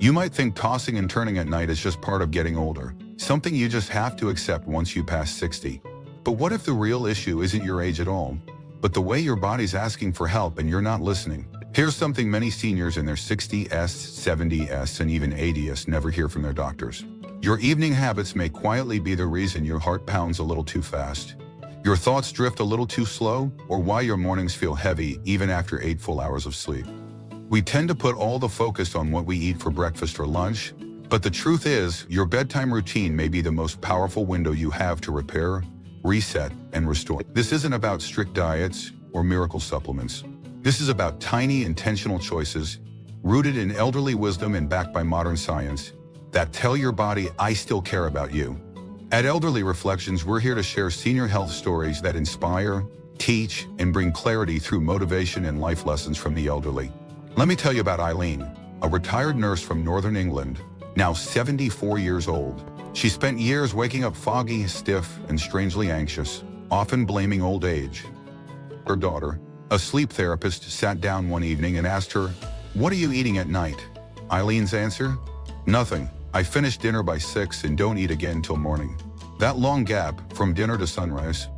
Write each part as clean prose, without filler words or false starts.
You might think tossing and turning at night is just part of getting older, something you just have to accept once you pass 60. But what if the real issue isn't your age at all, but the way your body's asking for help and you're not listening? Here's something many seniors in their 60s, 70s, and even 80s never hear from their doctors. Your evening habits may quietly be the reason your heart pounds a little too fast, your thoughts drift a little too slow, or why your mornings feel heavy even after 8 full hours of sleep. We tend to put all the focus on what we eat for breakfast or lunch, but the truth is, your bedtime routine may be the most powerful window you have to repair, reset, and restore. This isn't about strict diets or miracle supplements. This is about tiny, intentional choices, rooted in elderly wisdom and backed by modern science, that tell your body, I still care about you. At Elderly Reflections, we're here to share senior health stories that inspire, teach, and bring clarity through motivation and life lessons from the elderly. Let me tell you about Eileen, a retired nurse from Northern England, now 74 years old. She spent years waking up foggy, stiff, and strangely anxious, often blaming old age. Her daughter, a sleep therapist, sat down one evening and asked her, "What are you eating at night?" Eileen's answer? "Nothing. I finish dinner by 6 and don't eat again till morning." That long gap, from dinner to sunrise,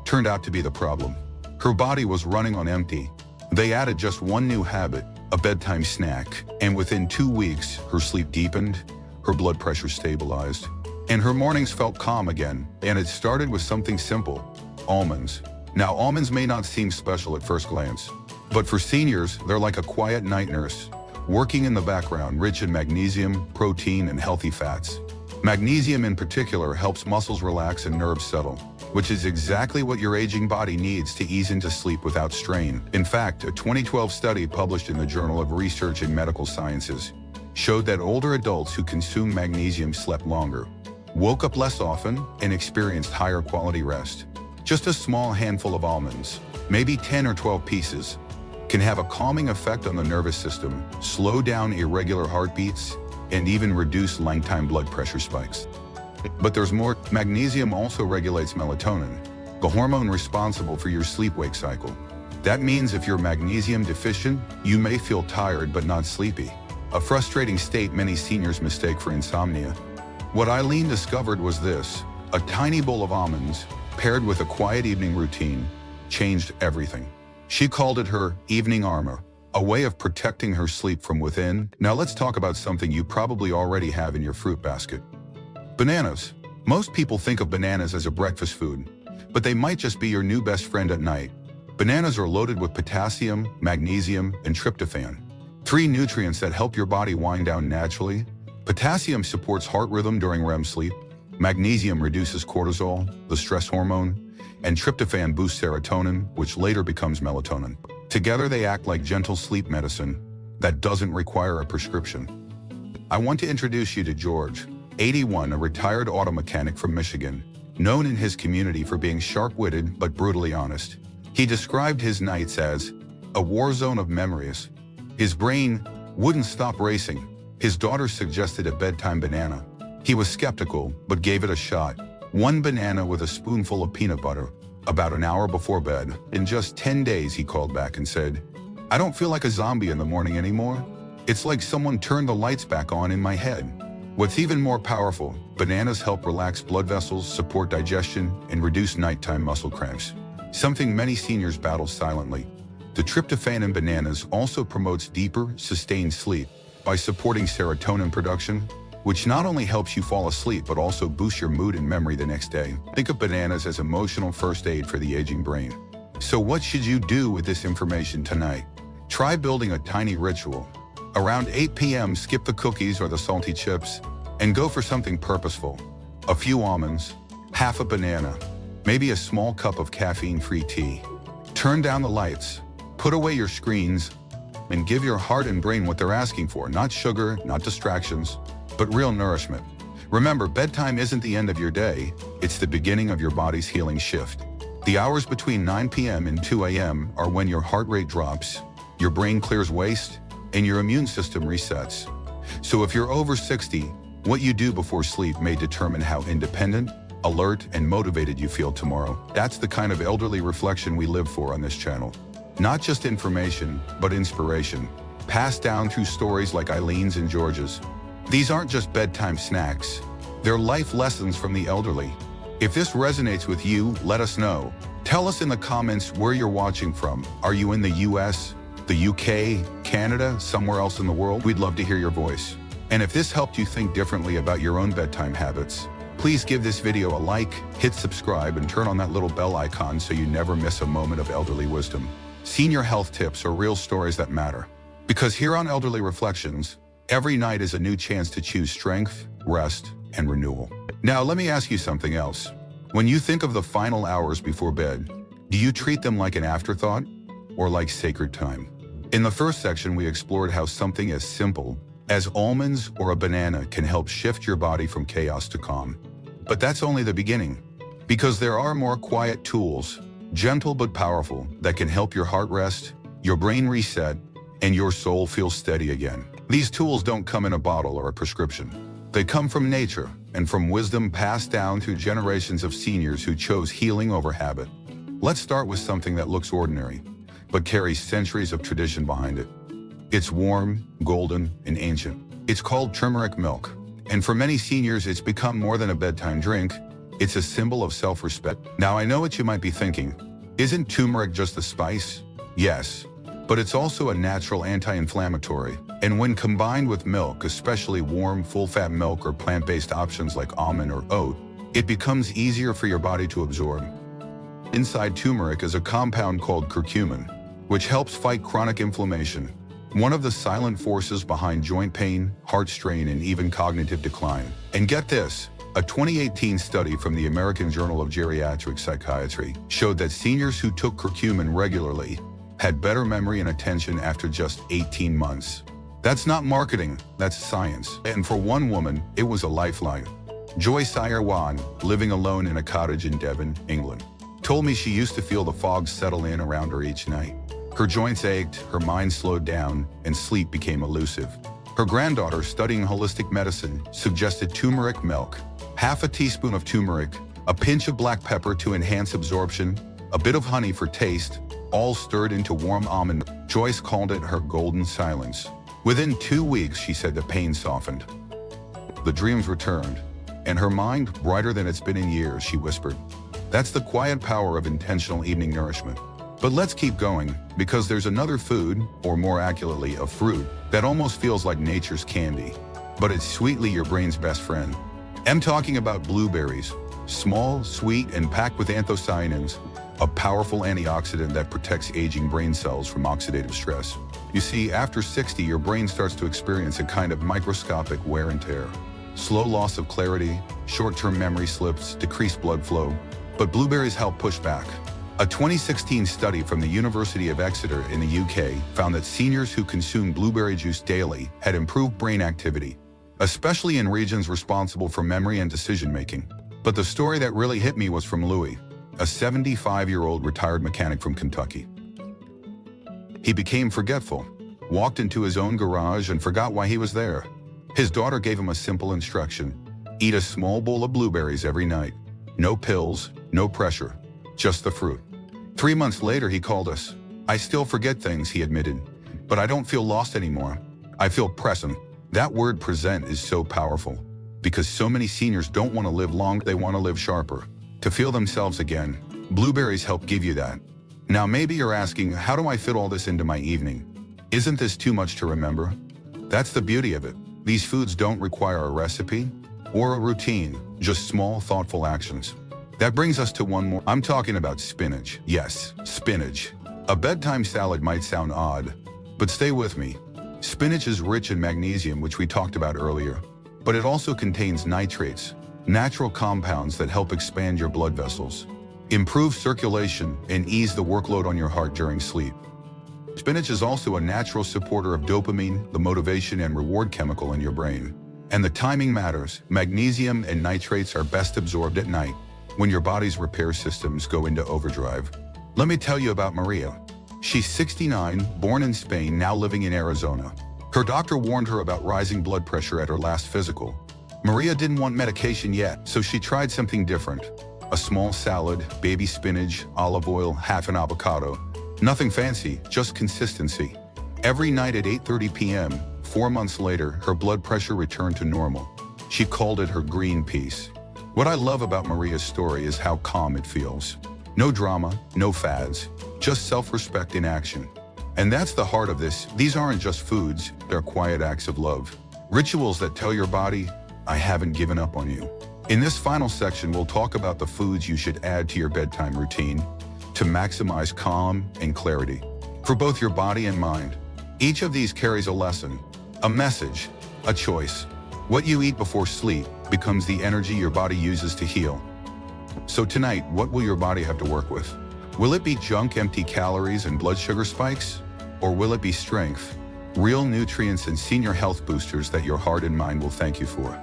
turned out to be the problem. Her body was running on empty. They added just one new habit, a bedtime snack, and within 2 weeks, her sleep deepened, her blood pressure stabilized, and her mornings felt calm again. And it started with something simple, almonds. Now, almonds may not seem special at first glance, but for seniors, they're like a quiet night nurse, working in the background, rich in magnesium, protein, and healthy fats. Magnesium in particular helps muscles relax and nerves settle, which is exactly what your aging body needs to ease into sleep without strain. In fact, a 2012 study published in the Journal of Research in Medical Sciences showed that older adults who consumed magnesium slept longer, woke up less often, and experienced higher quality rest. Just a small handful of almonds, maybe 10 or 12 pieces, can have a calming effect on the nervous system, slow down irregular heartbeats, and even reduce nighttime blood pressure spikes. But there's more. Magnesium also regulates melatonin, the hormone responsible for your sleep-wake cycle. That means if you're magnesium deficient, you may feel tired but not sleepy, a frustrating state many seniors mistake for insomnia. What Eileen discovered was this: a tiny bowl of almonds, paired with a quiet evening routine, changed everything. She called it her evening armor, a way of protecting her sleep from within. Now let's talk about something you probably already have in your fruit basket. Bananas. Most people think of bananas as a breakfast food, but they might just be your new best friend at night. Bananas are loaded with potassium, magnesium, and tryptophan, 3 nutrients that help your body wind down naturally. Potassium supports heart rhythm during REM sleep, magnesium reduces cortisol, the stress hormone, and tryptophan boosts serotonin, which later becomes melatonin. Together they act like gentle sleep medicine that doesn't require a prescription. I want to introduce you to George, 81, a retired auto mechanic from Michigan, known in his community for being sharp-witted but brutally honest. He described his nights as a war zone of memories. His brain wouldn't stop racing. His daughter suggested a bedtime banana. He was skeptical, but gave it a shot. 1 banana with a spoonful of peanut butter, about an hour before bed. In just 10 days, he called back and said, "I don't feel like a zombie in the morning anymore. It's like someone turned the lights back on in my head." What's even more powerful, bananas help relax blood vessels, support digestion, and reduce nighttime muscle cramps, something many seniors battle silently. The tryptophan in bananas also promotes deeper, sustained sleep by supporting serotonin production, which not only helps you fall asleep but also boosts your mood and memory the next day. Think of bananas as emotional first aid for the aging brain. So what should you do with this information tonight? Try building a tiny ritual. Around 8 p.m., skip the cookies or the salty chips and go for something purposeful. A few almonds, half a banana, maybe a small cup of caffeine-free tea. Turn down the lights, put away your screens, and give your heart and brain what they're asking for. Not sugar, not distractions, but real nourishment. Remember, bedtime isn't the end of your day, it's the beginning of your body's healing shift. The hours between 9 p.m. and 2 a.m. are when your heart rate drops, your brain clears waste, and your immune system resets. So if you're over 60, what you do before sleep may determine how independent, alert, and motivated you feel tomorrow. That's the kind of elderly reflection we live for on this channel. Not just information, but inspiration, passed down through stories like Eileen's and George's. These aren't just bedtime snacks. They're life lessons from the elderly. If this resonates with you, let us know. Tell us in the comments where you're watching from. Are you in the US, the UK, Canada, somewhere else in the world? We'd love to hear your voice. And if this helped you think differently about your own bedtime habits, please give this video a like, hit subscribe, and turn on that little bell icon so you never miss a moment of elderly wisdom. Senior health tips are real stories that matter. Because here on Elderly Reflections, every night is a new chance to choose strength, rest, and renewal. Now, let me ask you something else. When you think of the final hours before bed, do you treat them like an afterthought or like sacred time? In the first section, we explored how something as simple as almonds or a banana can help shift your body from chaos to calm. But that's only the beginning, because there are more quiet tools, gentle but powerful, that can help your heart rest, your brain reset, and your soul feel steady again. These tools don't come in a bottle or a prescription. They come from nature and from wisdom passed down through generations of seniors who chose healing over habit. Let's start with something that looks ordinary, but carries centuries of tradition behind it. It's warm, golden, and ancient. It's called turmeric milk. And for many seniors, it's become more than a bedtime drink. It's a symbol of self-respect. Now, I know what you might be thinking. Isn't turmeric just a spice? Yes, but it's also a natural anti-inflammatory. And when combined with milk, especially warm, full-fat milk or plant-based options like almond or oat, it becomes easier for your body to absorb. Inside turmeric is a compound called curcumin, which helps fight chronic inflammation, one of the silent forces behind joint pain, heart strain, and even cognitive decline. And get this, a 2018 study from the American Journal of Geriatric Psychiatry showed that seniors who took curcumin regularly had better memory and attention after just 18 months. That's not marketing, that's science. And for one woman, it was a lifeline. Joy Sayerwan, living alone in a cottage in Devon, England, told me she used to feel the fog settle in around her each night. Her joints ached, her mind slowed down, and sleep became elusive. Her granddaughter, studying holistic medicine, suggested turmeric milk, half a teaspoon of turmeric, a pinch of black pepper to enhance absorption, a bit of honey for taste, all stirred into warm almond. Joyce called it her golden silence. Within 2 weeks, she said, the pain softened. The dreams returned, and her mind, brighter than it's been in years, she whispered. That's the quiet power of intentional evening nourishment. But let's keep going, because there's another food, or more accurately, a fruit, that almost feels like nature's candy, but it's sweetly your brain's best friend. I'm talking about blueberries. Small, sweet, and packed with anthocyanins, a powerful antioxidant that protects aging brain cells from oxidative stress. You see, after 60, your brain starts to experience a kind of microscopic wear and tear. Slow loss of clarity, short-term memory slips, decreased blood flow. But blueberries help push back. A 2016 study from the University of Exeter in the UK found that seniors who consumed blueberry juice daily had improved brain activity, especially in regions responsible for memory and decision-making. But the story that really hit me was from Louis, a 75-year-old retired mechanic from Kentucky. He became forgetful, walked into his own garage and forgot why he was there. His daughter gave him a simple instruction: eat a small bowl of blueberries every night. No pills, no pressure, just the fruit. 3 months later, he called us. I still forget things, he admitted, but I don't feel lost anymore. I feel present. That word present is so powerful, because so many seniors don't want to live long, they want to live sharper, to feel themselves again. Blueberries help give you that. Now maybe you're asking, how do I fit all this into my evening? Isn't this too much to remember? That's the beauty of it. These foods don't require a recipe or a routine, just small, thoughtful actions. That brings us to one more. I'm talking about spinach. Yes, spinach. A bedtime salad might sound odd, but stay with me. Spinach is rich in magnesium, which we talked about earlier, but it also contains nitrates, natural compounds that help expand your blood vessels, improve circulation, and ease the workload on your heart during sleep. Spinach is also a natural supporter of dopamine, the motivation and reward chemical in your brain. And the timing matters. Magnesium and nitrates are best absorbed at night, when your body's repair systems go into overdrive. Let me tell you about Maria. She's 69, born in Spain, now living in Arizona. Her doctor warned her about rising blood pressure at her last physical. Maria didn't want medication yet, so she tried something different. A small salad, baby spinach, olive oil, half an avocado. Nothing fancy, just consistency. Every night at 8:30 p.m., 4 months later, her blood pressure returned to normal. She called it her green peace. What I love about Maria's story is how calm it feels. No drama, no fads, just self-respect in action. And that's the heart of this. These aren't just foods, they're quiet acts of love. Rituals that tell your body, I haven't given up on you. In this final section, we'll talk about the foods you should add to your bedtime routine to maximize calm and clarity for both your body and mind. Each of these carries a lesson, a message, a choice. What you eat before sleep becomes the energy your body uses to heal. So tonight, what will your body have to work with? Will it be junk, empty calories and blood sugar spikes? Or will it be strength, real nutrients and senior health boosters that your heart and mind will thank you for?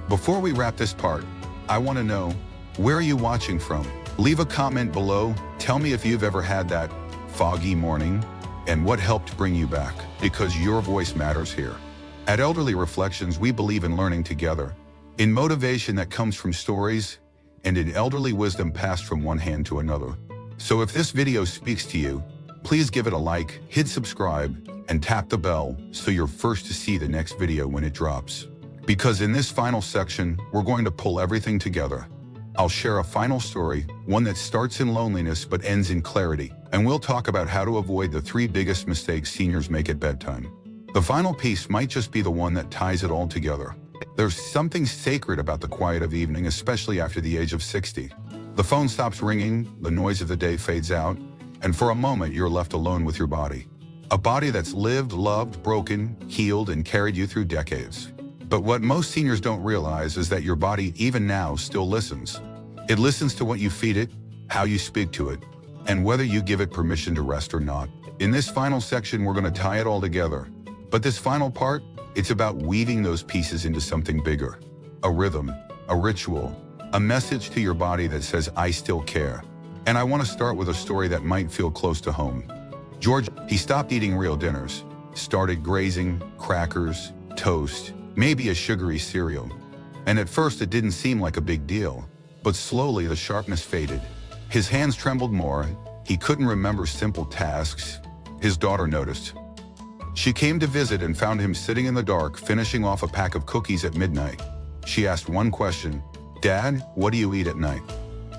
Before we wrap this part, I want to know, where are you watching from? Leave a comment below. Tell me if you've ever had that foggy morning and what helped bring you back, because your voice matters here. At Elderly Reflections, we believe in learning together, in motivation that comes from stories, and in elderly wisdom passed from one hand to another. So if this video speaks to you, please give it a like, hit subscribe, and tap the bell so you're first to see the next video when it drops. Because in this final section, we're going to pull everything together. I'll share a final story, one that starts in loneliness but ends in clarity, and we'll talk about how to avoid the 3 biggest mistakes seniors make at bedtime. The final piece might just be the one that ties it all together. There's something sacred about the quiet of evening, especially after the age of 60. The phone stops ringing, the noise of the day fades out, and for a moment you're left alone with your body. A body that's lived, loved, broken, healed, and carried you through decades. But what most seniors don't realize is that your body, even now, still listens. It listens to what you feed it, how you speak to it, and whether you give it permission to rest or not. In this final section, we're going to tie it all together. But this final part, it's about weaving those pieces into something bigger. A rhythm, a ritual, a message to your body that says, I still care. And I want to start with a story that might feel close to home. George, he stopped eating real dinners, started grazing crackers, toast, maybe a sugary cereal. And at first it didn't seem like a big deal, but slowly the sharpness faded. His hands trembled more, he couldn't remember simple tasks. His daughter noticed. She came to visit and found him sitting in the dark, finishing off a pack of cookies at midnight. She asked one question, Dad, what do you eat at night?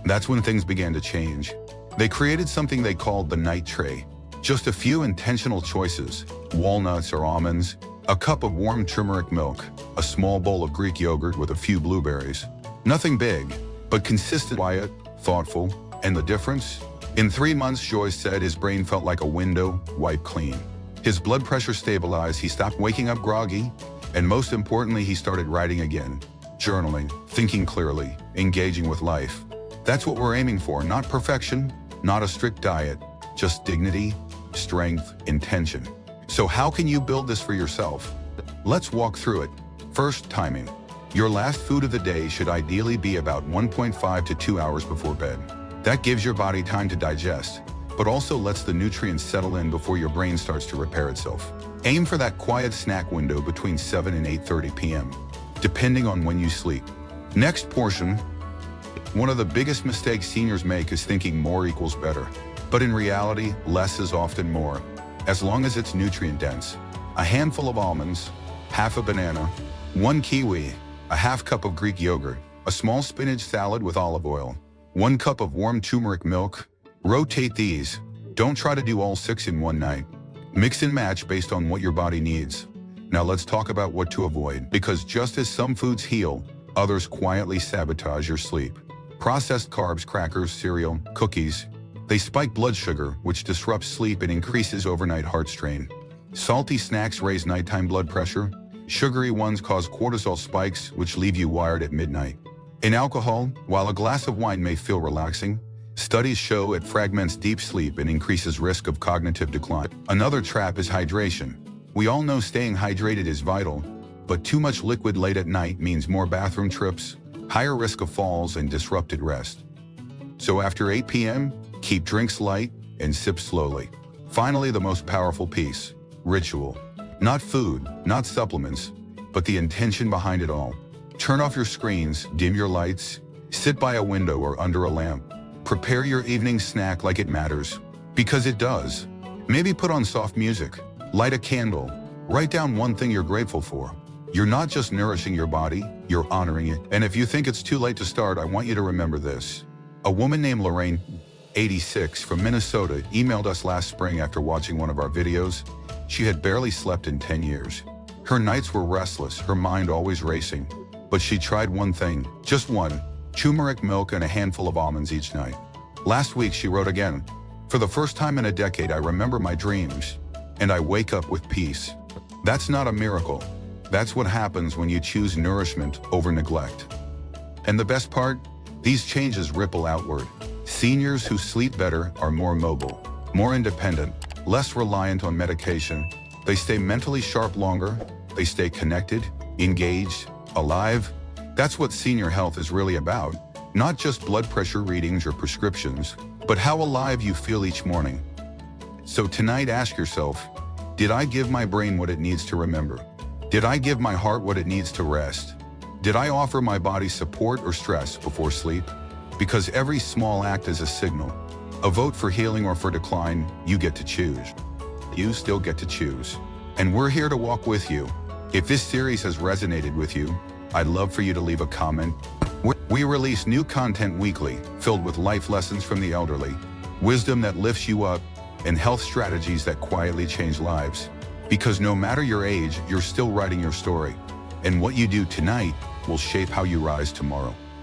That's when things began to change. They created something they called the night tray. Just a few intentional choices, walnuts or almonds, a cup of warm turmeric milk, a small bowl of Greek yogurt with a few blueberries. Nothing big, but consistent, quiet, thoughtful, and the difference? In 3 months, Joyce said his brain felt like a window wiped clean. His blood pressure stabilized, he stopped waking up groggy, and most importantly, he started writing again, journaling, thinking clearly, engaging with life. That's what we're aiming for, not perfection, not a strict diet, just dignity, strength, intention. So how can you build this for yourself? Let's walk through it. First, timing. Your last food of the day should ideally be about 1.5 to 2 hours before bed. That gives your body time to digest, but also lets the nutrients settle in before your brain starts to repair itself. Aim for that quiet snack window between 7 and 8:30 p.m., depending on when you sleep. Next portion. One of the biggest mistakes seniors make is thinking more equals better. But in reality, less is often more, as long as it's nutrient-dense. A handful of almonds, half a banana, 1 kiwi, a half cup of Greek yogurt, a small spinach salad with olive oil, 1 cup of warm turmeric milk. Rotate these. Don't try to do all 6 in one night. Mix and match based on what your body needs. Now let's talk about what to avoid, because just as some foods heal, others quietly sabotage your sleep. Processed carbs, crackers, cereal, cookies, they spike blood sugar, which disrupts sleep and increases overnight heart strain. Salty snacks raise nighttime blood pressure. Sugary ones cause cortisol spikes, which leave you wired at midnight. In alcohol, while a glass of wine may feel relaxing, studies show it fragments deep sleep and increases risk of cognitive decline. Another trap is hydration. We all know staying hydrated is vital, but too much liquid late at night means more bathroom trips, higher risk of falls, and disrupted rest. So after 8 p.m., keep drinks light and sip slowly. Finally, the most powerful piece, ritual. Not food, not supplements, but the intention behind it all. Turn off your screens, dim your lights, sit by a window or under a lamp. Prepare your evening snack like it matters, because it does. Maybe put on soft music, light a candle, Write down one thing you're grateful for. You're not just nourishing your body, you're honoring it. And if you think it's too late to start, I want you to remember this. A woman named Lorraine, 86, from Minnesota, emailed us last spring after watching one of our videos. She had barely slept in 10 years. Her nights were restless, her mind always racing. But she tried one thing, just one, turmeric milk and a handful of almonds each night. Last week she wrote again, "For the first time in a decade I remember my dreams, and I wake up with peace." That's not a miracle. That's what happens when you choose nourishment over neglect. And the best part? These changes ripple outward. Seniors who sleep better are more mobile, more independent, less reliant on medication. They stay mentally sharp longer. They stay connected, engaged, alive. That's what senior health is really about. Not just blood pressure readings or prescriptions, but how alive you feel each morning. So tonight ask yourself, did I give my brain what it needs to remember? Did I give my heart what it needs to rest? Did I offer my body support or stress before sleep? Because every small act is a signal. A vote for healing or for decline, you get to choose. You still get to choose. And we're here to walk with you. If this series has resonated with you, I'd love for you to leave a comment. We release new content weekly, filled with life lessons from the elderly, wisdom that lifts you up, and health strategies that quietly change lives. Because no matter your age, you're still writing your story. And what you do tonight will shape how you rise tomorrow.